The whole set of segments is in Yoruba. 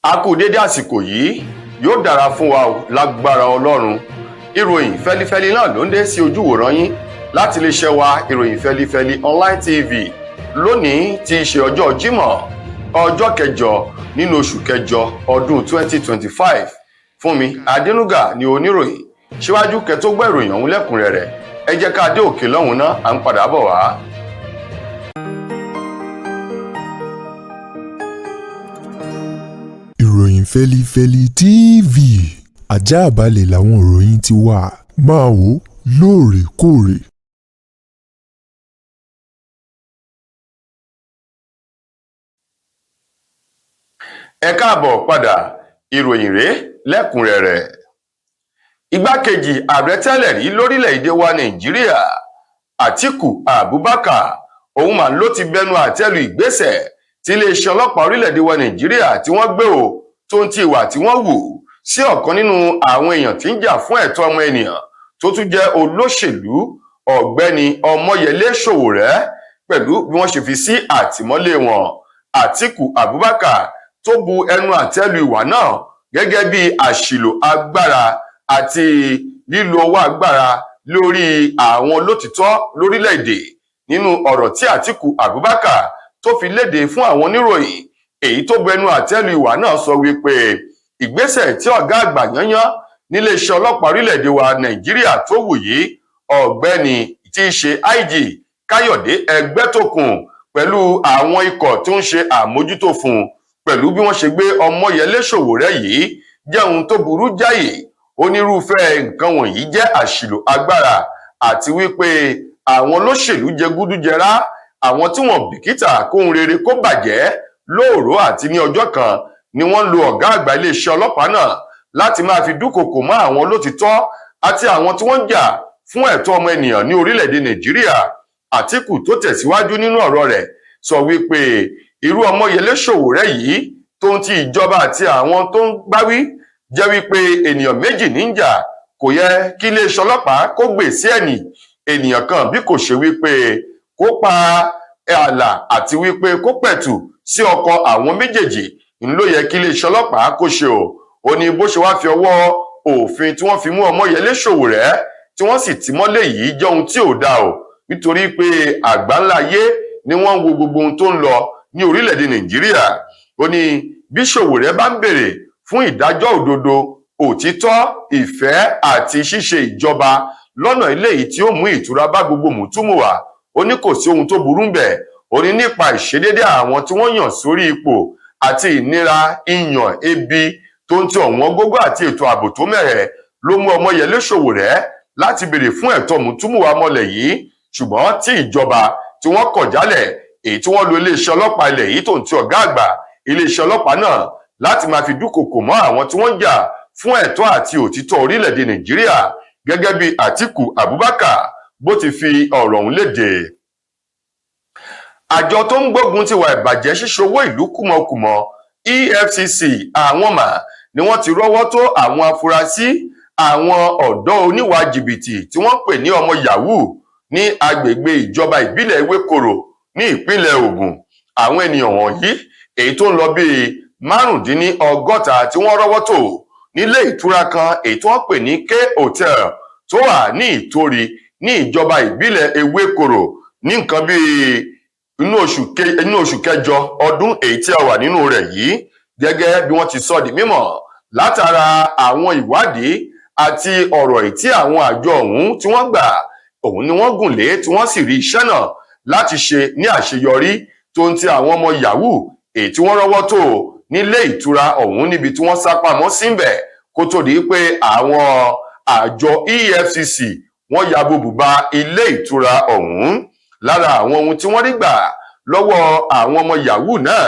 A kú dédé àsìkò yìí, yóò dára fún wa lágbára Ọlọ́run. Ìròyìn fẹ́lifẹ́li náà ló ń dé sí ojúwòrán yín láti iléeṣẹ́ wa ìròyìn fẹ́lifẹ́li online TV. Lónìí tí í ṣe ọjọ́ Jímọ̀, ọjọ́ kẹjọ nínú oṣù kẹjọ ọdún 2025. Fúnmi Adénúgà ni oníròyìn. Síwájú kẹ́ tó gbọ́ ìròyìn ọ̀hún lẹ́kùnrẹ́rẹ́, ẹ jẹ́ ká dé òkè lọ́hùn náà, à ń padà bọ̀ wá. Ìròyìn fẹ́lifẹ́li TV, àjààbálẹ̀ làwọn ìròyìn ti wà, máa wò lóòrèkóòrè. Ẹ káàbọ̀ padà, ìròyìn rèé lẹ́kùnrẹ́rẹ́. Igbákejì ààrẹ tẹ́lẹ̀ rí lórílẹ̀‐èdè wa Nàìjíríà, Àtíkù Abubakar, òun mà ló ti bẹnu àtẹ́lu ìgbésẹ̀ tí iléeṣẹ́ ọlọ́pàá orílẹ̀‐èdè wa Nàìjíríà tí wọ́n gbé o tó ń ti ìwà tí wọ́n wù sí ọ̀kan nínú àwọn èèyàn tí ń jà fún ẹ̀tọ́ ọmọ ènìyàn tó tún jẹ́ olóṣèlú, ọ̀gbẹ́ni Ọmọyẹlé Sowore, pẹ̀lú bí wọ́n ṣe fi sí àtìmọ́lé wọn. Àtíkù Abubakar tó bu ẹnu àtẹ́lu ìwà náà gẹ́gẹ́ bí àṣìlò agbára àti lílo ọwọ́ agbára lórí àwọn olótìtọ́ lórílẹ̀‐èdè. Nínú ọ̀rọ̀ tí Àtíkù Abubakar tó fi léde fún àwọn oníròyìn, èyí tó bẹnu àtẹ́lu ìwà náà sọ wípé ìgbésẹ̀ tí ọ̀gá àgbà yányán níléeṣẹ́ ọlọ́pàá orílẹ̀‐èdè wa Nàìjíríà tó wù yìí, ọ̀gbẹ́ni tí í ṣe IG Káyọ̀dé Ẹgbẹ́tókun, pẹ̀lú àwọn ikọ̀ tó ń ṣe àmójútó fún un, pẹ̀lú bí wọ́n ṣe gbé Ọmọyẹlé Sowore yìí, jẹ́ ohun tó burú jáì. Onírúfẹ́ nǹkan wọ̀nyí jẹ́ àṣìlò agbára àti wípé àwọn olóṣèlú jẹ gúdújẹrá, àwọn tí wọ́n bìkítà kóhun rere kó bàjẹ́ lóòró àti ní ọjọ́ kan ni wọ́n lo ọ̀gá àgbà iléeṣẹ́ ọlọ́pàá náà láti máa fi dúkokò mọ́ àwọn olótìtọ́ àti àwọn tí wọ́n jà fún ẹ̀tọ́ ọmọ ènìyàn ní orílẹ̀-èdè Nàìjíríà. Àtíkù tó tẹ̀síwájú nínú ọ̀rọ̀ rẹ̀ sọ wípé irú Ọmọyẹlé Sowore yìí tó ń ti ìjọba àti àwọn tó ń gbáwí jẹ́ wípé ènìyàn méjì níjà, kò yẹ kí iléeṣẹ́ ọlọ́pàá kó gbè sí ẹ̀yìn ènìyàn kan bí kò ṣe wípé kó pa ààlà àti wípé kó pẹ̀tù sí ọkọ̀ àwọn méjèèjì ń ló yẹ kí iléeṣẹ́ ọlọ́pàá kó ṣe o. Ó ní bó ṣe wá fi ọwọ́ òfin tí wọ́n fi mú Ọmọyẹlé Sowore tí wọ́n sì tì mọ́lé yìí jẹ́ ohun tí ò dáa o, nítorí pé àgbáńlá ayé ni wọ́n ń wo gbogbo ohun tó ń lọ ní orílẹ̀-èdè Nàìjíríà. Ó ní bí Sowore bá ń béèrè fún ìdájọ́ òdodo, òtítọ́, ìfẹ́ àti ṣíṣe ìjọba lọ́nà eléyìí tí ó mú ìtura bá gbogbo mùtúmùwà, ó ní kò sí ohun tó burú ńbẹ̀. Ó ní nípa ìṣedédé àwọn tí wọ́n yàn sórí ipò àti ìnira, ìyàn, ebi tó ń ti ọ̀wọ́n gógó àti ètò ààbò tó mẹ́hẹ̀ ló mú Ọmọyẹlé Sowore láti béèrè fún ẹ̀tọ́ mùtúmùwà mọ́lẹ̀ yìí, ṣùgbọ́n tí ìjọba tí wọ́n kọ̀ jálẹ̀, èyí tí wọ́n lo iléeṣẹ́ ọlọ́pàá ilẹ̀ yìí tó ń ti ọ̀gá àgbà iléeṣẹ́ ọlọ́pàá náà láti máa fi dúkokò mọ́ àwọn tí wọ́n ń jà fún ẹ̀tọ́ àti òtítọ́ orílẹ̀-èdè Nàìjíríà, gẹ́gẹ́ bí Àtíkù Abubakar bó ti fi ọ̀rọ̀ ọ̀hún léde. Àjọ tó ń gbógun ti ìwà ìbàjẹ́ ṣíṣe owó ìlú kùmọ̀kùmọ̀ EFCC, àwọn mà ni wọ́n ti rọ́wọ́ tó àwọn afurasí àwọn ọ̀dọ́ oníwà jìbìtì tí wọ́n pè ní ọmọ yahoo ní agbègbè ìjọba ìbílẹ̀ Ewékòró ní ìpínlẹ̀ Ògùn. Àwọn ènìyàn wọ̀nyí, èyí tó ń lọ bíi 65 tí wọ́n rọ́wọ́ tó nílé ìtura kan èyí tí wọ́n pè ní K Hotel tó wà ní Ìtorí ní ìjọba ìbílẹ̀ Ewékòró ní nǹkan bíi inú oṣù kẹjọ ọdún èyí tí a wà nínú rẹ̀ yìí, gẹ́gẹ́ bí wọ́n ti sọ di mímọ̀ látara àwọn ìwádìí àti ọ̀rọ̀ èyí tí àwọn àjọ ọ̀hún tí wọ́n gbà òun ni wọ́n gùn lé tí wọ́n sì rí iṣẹ́ náà láti ṣe ní àṣeyọrí, tó ń ti àwọn ọmọ yahoo èyí tí wọ́n rọ́wọ́ tó nílé ìtura ọ̀hún níbi tí wọ́n sá pamọ́ síbẹ̀ kó tó di pé àwọn àjọ EFCC wọ́n ya bùbá ilé ìtura ọ̀hún. Lára àwọn ohun tí wọ́n rí gbà lọ́wọ́ àwọn ọmọ yahoo náà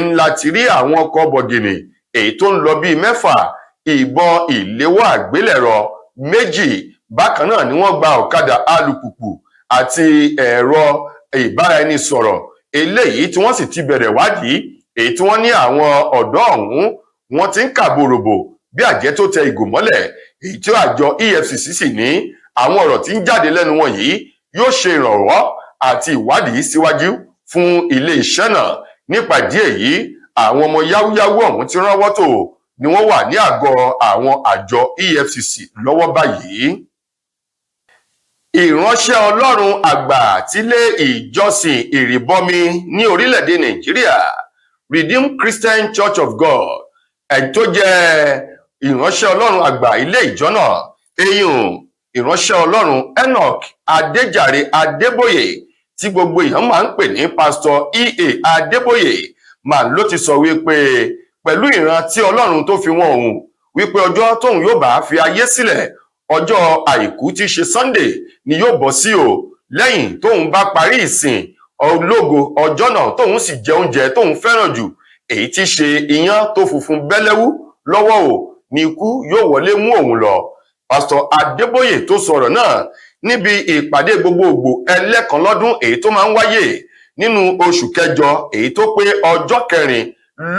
ńlá ti rí àwọn ọkọ̀ bọ̀gìnì èyí tó ń lọ bíi 6, ìbọn ìléwọ́ àgbélẹ̀rọ 2, bákan náà ni wọ́n gba ọ̀kadà alùpùpù àti ẹ̀rọ ìbáraẹnisọ̀rọ̀ eléyìí tí wọ́n sì ti bẹ̀rẹ̀ wádìí, èyí tí wọ́n ní àwọn ọ̀dọ́ ọ̀hún wọ́n ti ń kàbòròbò bí àjẹ́ tó tẹ ìgò mọ́lẹ̀, èyí tí àjọ EFCC sì ní àwọn ọ̀rọ̀ tí ń jáde lẹ́nu wọn yìí yóò ṣe ìrànwọ́ àti ìwádìí síwájú fún ilé iṣẹ́ náà. Nípa ìdí èyí, àwọn ọmọ yáwúyáwú ọ̀hún tí rọ́wọ́ tó ni wọ́n wà ní àgọ́ àwọn àjọ EFCC lọ́wọ́ báyìí. Ìránṣẹ́ Ọlọ́run àgbà tílé ìjọsìn ìrìbọmi ní orílẹ̀-èdè Nàìjíríà, Redeemed Christian Church of God, tó jẹ́ ìránṣẹ́ Ọlọ́run àgbà ilé ìjọ náà, ìránṣẹ́ Ọlọ́run Enoch Adéjàre Adébóyè tí gbogbo èèyàn máa ń pè ní Pásítọ̀ EA Adébóyè máa ló ti sọ wípé pẹ̀lú ìran tí Ọlọ́run tó fi wọ́n òun wípé ọjọ́ tóun yóò bá fi ayé sílẹ̀ ọjọ́ àìkú tí í ṣe Sunday ni yóò bọ́ sí o, lẹ́yìn tóun bá parí ìsìn ológo ọjọ́ náà tóun sì jẹ oúnjẹ tóun fẹ́ràn jù èyí tí í ṣe iyán tó funfun bẹ́lẹ́wú lọ́wọ́ o ní ikú yóò wọlé mú òun lọ. Pásítọ̀ Adébóyè tó sọ̀rọ̀ náà níbi ìpàdé gbogbogbò ẹlẹ́kan lọ́dún èyí tó máa ń wáyé nínú oṣù kẹjọ èyí tó pé ọjọ́ kẹrin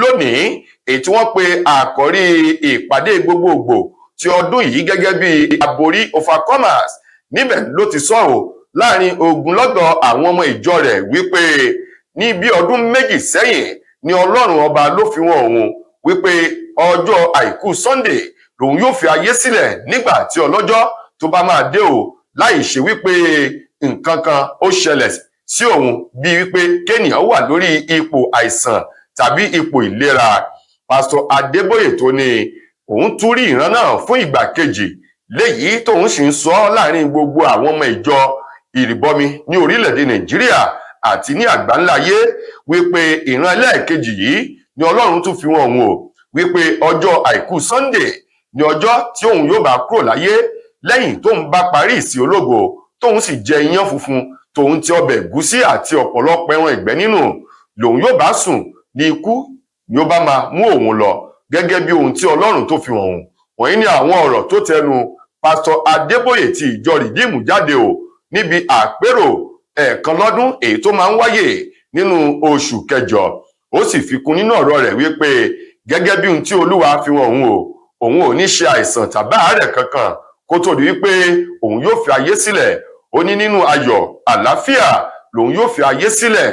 lónìí, èyí tí wọ́n pe àkọ́rí ìpàdé gbogbogbò ti ọdún yìí gẹ́gẹ́ bí Àbórí Overcomers. Níbẹ̀ ló ti sọ̀rọ̀ láàrin ogunlọ́gọ̀ àwọn ọmọ ìjọ rẹ̀ wípé ní bí ọdún méjì sẹ́yìn ni Ọlọ́run ọba ló fi wọ́n òun wípé ọjọ́ àìkú Sunday lòun yóò fi ayé sílẹ̀ nígbà tí ọlọ́jọ́ tó bá máa dé o, láì ṣe wípé nǹkan kan ó ṣẹlẹ̀ sí òun bí wípé kéèyàn wà lórí ipò àìsàn tàbí ipò ìlera. Pásítọ̀ Adébóyè tó ní òun tún rí ìran náà fún ìgbà kejì, léyìí tóun sì ń sọ láàrin gbogbo àwọn ọmọ ìjọ ìrìbọmi ní orílẹ̀-èdè Nàìjíríà àti ní àgbáńláyé wípé ìran ẹlẹ́ẹ̀kejì yìí ni Ọlọ́run tún fi wọ́n òun o, wípé ọjọ́ àìkú Sunday ni ọjọ́ tí òun yóò bá kúrò láyé lẹ́yìn tóun bá parí ìsìn ológo tóun sì jẹ iyán funfun tóun ti ọbẹ̀ ẹ̀gúsí àti ọ̀pọ̀lọpọ̀ ẹran ìgbẹ́ nínú, lòun yóò bá sùn ní ikú ni ó bá máa mú òun lọ gẹ́gẹ́ bí ohun tí Ọlọ́run tó fi hàn òun. Wọ̀nyí ni àwọn ọ̀rọ̀ tó tẹnu Pásítọ̀ Adébóyè ti ìjọ Rìdíìmù jáde o níbi àpérò ẹ̀ẹ̀kan lọ́dún èyí tó máa ń wáyé nínú oṣù kẹjọ. Ó sì fi kún nínú ọ̀rọ̀ rẹ̀ wípé gẹ́gẹ́ bí ohun tí Olúwa fi hàn òun o, òun ò ní ṣe àìsàn tàbí àárẹ̀ kankan kó tó di wípé òun yóò fi ayé sílẹ̀. Ó ní nínú ayọ̀ àlàáfíà lòun yóò fi ayé sílẹ̀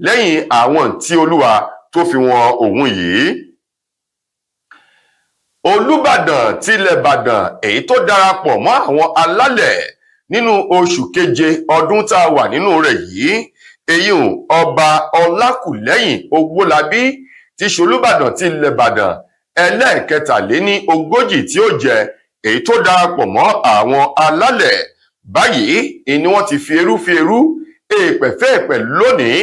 lẹ́yìn àwọn tí Olúwa tó fi hàn òun yìí. Olúbàdàn tilẹ̀ Ìbàdàn èyí tó darapọ̀ mọ́ àwọn alálẹ̀ nínú oṣù keje ọdún tá a wà nínú rẹ̀ yìí, ọba Ọlákùlẹ́yìn Owólabí tí ṣe Olúbàdàn tilẹ̀ Ìbàdàn ẹlẹ́ẹ̀kẹtàléní-ogójì tí ó jẹ èyí tó darapọ̀ mọ́ àwọn alálẹ̀. Báyìí ni wọ́n ti fi eru èèpẹ̀ lónìí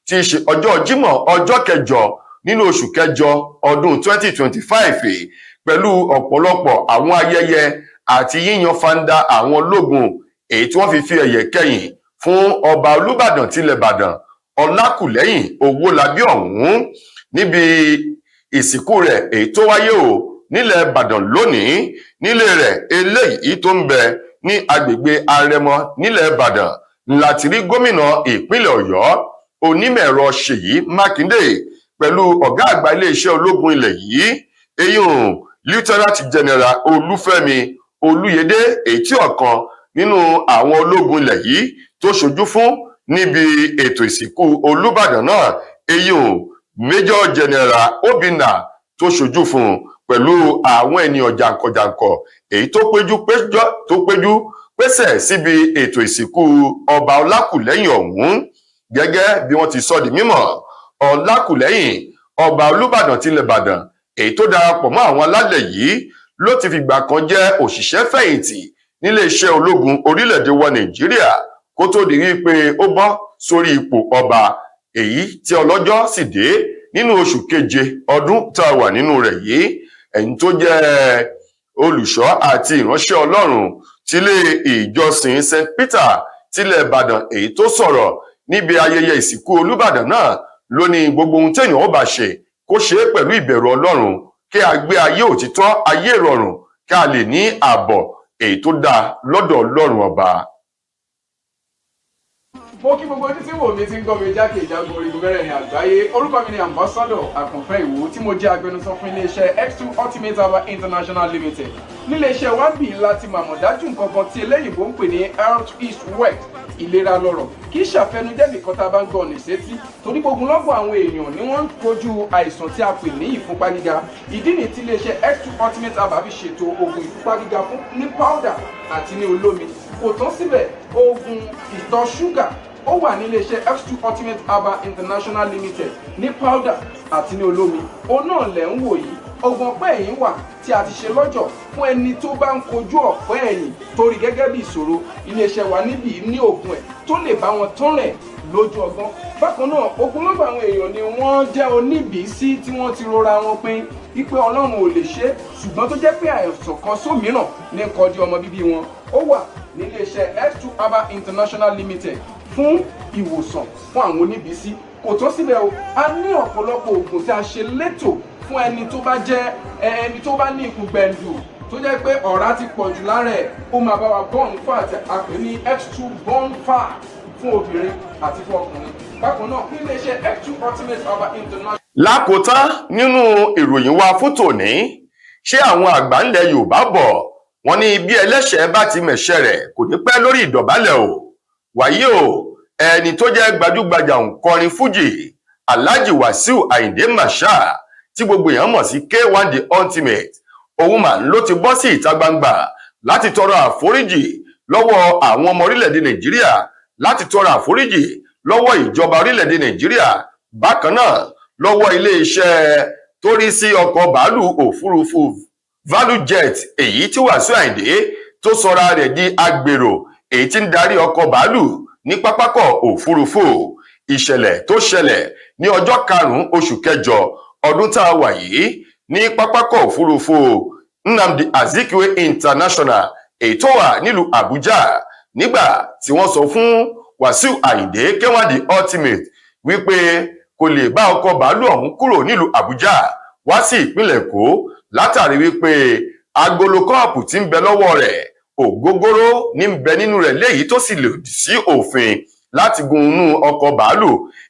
tí í ṣe ọjọ́ Jímọ̀ ọjọ́ kẹjọ nínú oṣù kẹjọ ọdún 2025 pẹ̀lú ọ̀pọ̀lọpọ̀ àwọn ayẹyẹ àti yíyan fanda àwọn ológun èyí tí wọ́n fi ẹ̀yẹ kẹ́yìn fún ọba Olúbàdàn tilẹ̀ Ìbàdàn Ọlákùlẹ́yìn Owólabí ọ̀hún níbi ìsìnkú rẹ̀ èyí tó wáyé o nílẹ̀ Ìbàdàn lónìí nílé rẹ̀ eléyìí tó ń bẹ ní agbègbè Arẹmọ nílẹ̀ Ìbàdàn láti rí gómìnà ìpínlẹ̀ Ọ̀yọ́ onímọ̀-ẹ̀rọ Ṣèyí Mákindé pẹ̀lú ọ̀gá àgbà iléeṣẹ́ ológun ilẹ̀ yìí Lieutenant General Olúfẹ́mi Olúyẹdé èyí tí ọ̀kan nínú àwọn ológun ilẹ̀ yìí tó ṣojú fún níbi ètò ìsìnkú Olúbàdàn náà, Major General Obinna tó ṣojú fún pẹ̀lú àwọn ènìyàn jàǹkànjàǹkàn èyí tó péjú pésẹ̀ síbi ètò ìsìnkú ọba Ọlákùlẹ́yìn ọ̀hún. Gẹ́gẹ́ bí wọ́n ti sọ di mímọ̀, Ọlákùlẹ́yìn ọba Olúbàdàn tilẹ̀ Ìbàdàn èyí tó darapọ̀ mọ́ àwọn alálẹ̀ yìí ló ti fìgbà kan jẹ́ òṣìṣẹ́ fẹ̀yìntì nílé iṣẹ́ ológun orílẹ̀-èdè wa Nàìjíríà kó tó di wípé ó bọ́ sórí ipò ọba, èyí tí ọlọ́jọ́ sì dé nínú oṣù keje ọdún tá a wà nínú rẹ̀ yìí. Ẹni tó jẹ́ olùṣọ́ àti ìránṣẹ́ Ọlọ́run tílé ìjọsìn St. Peter tilẹ̀ Ìbàdàn èyí tó sọ̀rọ̀ níbi ayẹyẹ ìsìnkú Olúbàdàn náà ló ní gbogbo ohun téèyàn ó bá ṣe kó ṣe é pẹ̀lú ìbẹ̀rù Ọlọ́run kí a gbé ayé òtítọ́ ayé ìrọ̀rùn kí a lè ní ààbọ̀ èyí tó dáa lọ́dọ̀ Ọlọ́run ọba. Mo kí gbogbo ojú tí wò mí ti ń gbọ́ mi jákèjádò orígun mẹ́rẹ̀ẹ̀rin àgbáyé. Orúkọ mi ni Ambassador Àkànfẹ́ Ìwò tí mo jẹ́ agbẹnusọ fún iléeṣẹ́ X2 Ultimate Herbal International Limited. Níléeṣẹ́ wa ń bì láti màmọ̀ dájú nǹkan kan tí eléyìnbó ń pè ní Health is Wealth. ìlera lọ́rọ̀ kì í ṣàfẹnujẹ́ nìkan tá a bá ń gbọ́ ọ̀nì sétí torí gbogbo lọ́gbọ̀n àwọn èèyàn ni wọ́n ń kojú àìsàn tí a pè ní ìfúnpá gíga. Ìdí nìyí tí iléeṣẹ́ X2 Ultimate Herbal fi ṣètò oògùn ìfúnpá gíga fún ní powder àti ní olómi. Kò tán síbẹ̀, oògùn ìtọ̀ ṣúgà ó wà ní iléeṣẹ́ X2 Ultimate Herbal International Limited ní powder àti ní olómi. Òun náà lẹ̀ ń wò yìí. Oògùn ọ̀pẹ́ ẹ̀yìn wà tí a ti ṣe lọ́jọ̀ fún ẹni tó bá ń kojú ọ̀pẹ́ ẹ̀yìn torí gẹ́gẹ́ bí ìṣòro. Iléeṣẹ́ wa níbí ní oògùn ẹ̀ tó lè bá wọn tán rẹ̀ lójú ọgbọ́n. Bákan náà, ogunlọ́gọ̀ àwọn èèyàn ni wọ́n jẹ́ oníbìísí tí wọ́n ti rora wọn pín wípé Ọlọ́run ò lè ṣe, ṣùgbọ́n tó jẹ́ pé àìsàn kan sómìíràn ní kọjú ọmọ bíbí wọn. Ó wà ní iléeṣẹ́ X2 Herbal International Limited fún ìwòsàn fún àwọn oníbìísí. Kò tó síbẹ̀ o, a ní ọ̀pọ̀lọpọ̀ oògùn tí a ṣe létò fún ẹni tó bá jẹ́ ẹni tó bá ní ikùn gbẹ̀ndù tó jẹ́ pé ọ̀rá ti pọ̀ jù lára ẹ̀, ó máa bá wa burn fat, a pè ní X2 burn fat fún obìnrin àti fún ọkùnrin. Bákan náà, ní iléeṣẹ́ X2 Ultimate Herbal International. Lákòótán nínú ìròyìn wa fún tòní, ṣé àwọn àgbà ńlẹ̀ Yorùbá bọ̀ wọ́n ní bí ẹlẹ́ṣẹ̀ bá ti mẹ̀ṣẹ̀ rẹ̀ kò ní pẹ́ lórí ìdọ̀bálẹ̀ o. Wàyí o, ẹni tó jẹ́ gbajúgbajà òǹkọrin fújì Alhaji Wasiu Ayinde Marshal tí gbogbo èèyàn mọ̀ sí K1 The Ultimate, òun mà ló ti bọ́ sí ìta gbangba láti tọrọ àforíjì lọ́wọ́ àwọn ọmọ orílẹ̀-èdè Nàìjíríà, láti tọrọ àforíjì lọ́wọ́ ìjọba orílẹ̀-èdè Nàìjíríà, bákan náà lọ́wọ́ iléeṣẹ́ tó rí sí ọkọ̀ bàálù òfurufú Valujet èyí tí Wasiu Ayinde tó sọra rẹ̀ di agbèrò èyí tí ń darí ọkọ̀ bàálù ní pápákọ̀ òfurufú. Ìṣẹ̀lẹ̀ tó ṣẹlẹ̀ ní ọjọ́ 5 oṣù kẹjọ ọdún tá a wà yìí ní pápákọ̀ òfurufú Nnamdi Azikiwe International èyí tó wà nílùú Àbújá, nígbà tí wọ́n sọ fún Wasiu Ayinde K1 The Ultimate wípé kò lè bá ọkọ̀ bàálù ọ̀hún kúrò nílùú Àbújá wá sí ìpínlẹ̀ Èkó látàrí wípé agolo kọ́ọ̀pù tí ń bẹ lọ́wọ́ rẹ̀ ògógóró ní ń bẹ nínú rẹ̀ léyìí tó sì lòdì sí òfin láti gun inú ọkọ̀ bàálù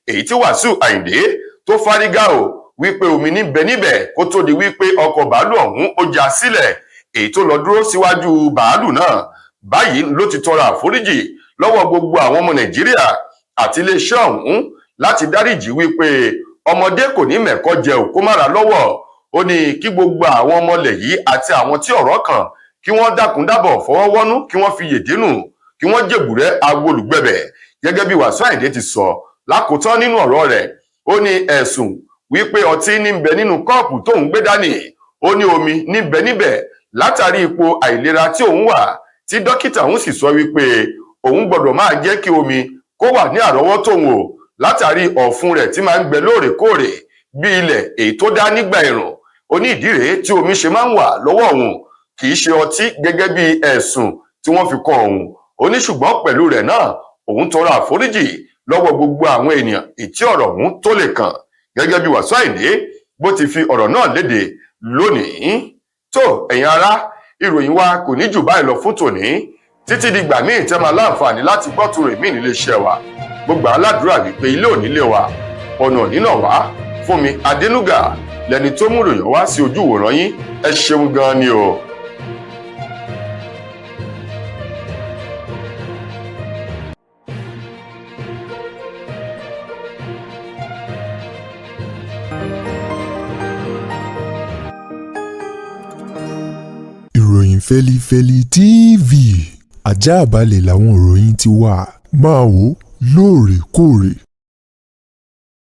èyí tí Wasiu Ayinde tó fárígá o wípé omi ní bẹ níbẹ̀ kó tó di wípé ọkọ̀ bàálù ọ̀hún ó já sílẹ̀ èyí tó lọ dúró síwájú bàálù náà. Báyìí ló ti tọrọ àforíjì lọ́wọ́ gbogbo àwọn ọmọ Nàìjíríà àti iléeṣẹ́ ọ̀hún láti dáríjì wípé ọmọdé kò ní mẹ̀kọ́ jẹ òkú mára lọ́wọ́. Ó ní kí gbogbo àwọn ọmọlẹ̀ yìí àti àwọn tí ọ̀rọ̀ kàn kí wọ́n dákun dábọ̀ fọwọ́wọ́nú, kí wọ́n fi yèdínù, kí wọ́n jèbùrẹ́ agolùgbẹ̀bẹ̀ gẹ́gẹ́ bí Wasiu Ayinde ti sọ lákòótán nínú ọ̀rọ̀ rẹ̀. Ó ní ẹ̀sùn wípé ọtí ní bẹ nínú kọ́ọ̀pù tóun gbé dání, ó ní omi ní bẹ níbẹ̀ látàrí ipò àìlera tí òun wà, tí dókítà òun sì sọ wípé òun gbọ́dọ̀ máa jẹ́ kí omi kó wà ní àrọ́wọ́tó òun o látàrí ọ̀fun rẹ̀ tí máa ń gbẹ lóòrèkóòrè bí ilẹ̀ èyí tó dá nígbà ẹ̀rùn. Ó ní ìdí rèé tí omi ṣe máa ń wà lọ́wọ́ òun, kì í ṣe ọtí gẹ́gẹ́ bí ẹ̀sùn tí wọ́n fi kan òun. Ó ní ṣùgbọ́n pẹ̀lú rẹ̀ náà òun tọrọ àforíjì lọ́wọ́ gbogbo àwọn ènìyàn ètí ọ̀rọ̀ òun tó lè kàn, gẹ́gẹ́ bí Wasiu Ayinde bó ti fi ọ̀rọ̀ náà léde lónìí. Tó ẹ̀yin ará, ìròyìn wa kò ní jù báyìí lọ fún tòní. Títí dìgbà míì tẹ́ máa láǹfààní láti gbọ́ tún rè míì nílé iṣẹ́ wa. Gbogbo aládùúrà wípé ilé ò nílé wa, ọ̀nà ò nínà wá. Fúnmi Adénúgà lẹni tó mú ìròyìn wá sí ojú ìwòran yín. Ẹ ṣeun gan ni o. Ìròyìn Fẹ́lifẹ́li TV àjààbálẹ̀ làwọn ìròyìn ti wà, máa wò lóòrèkóòrè.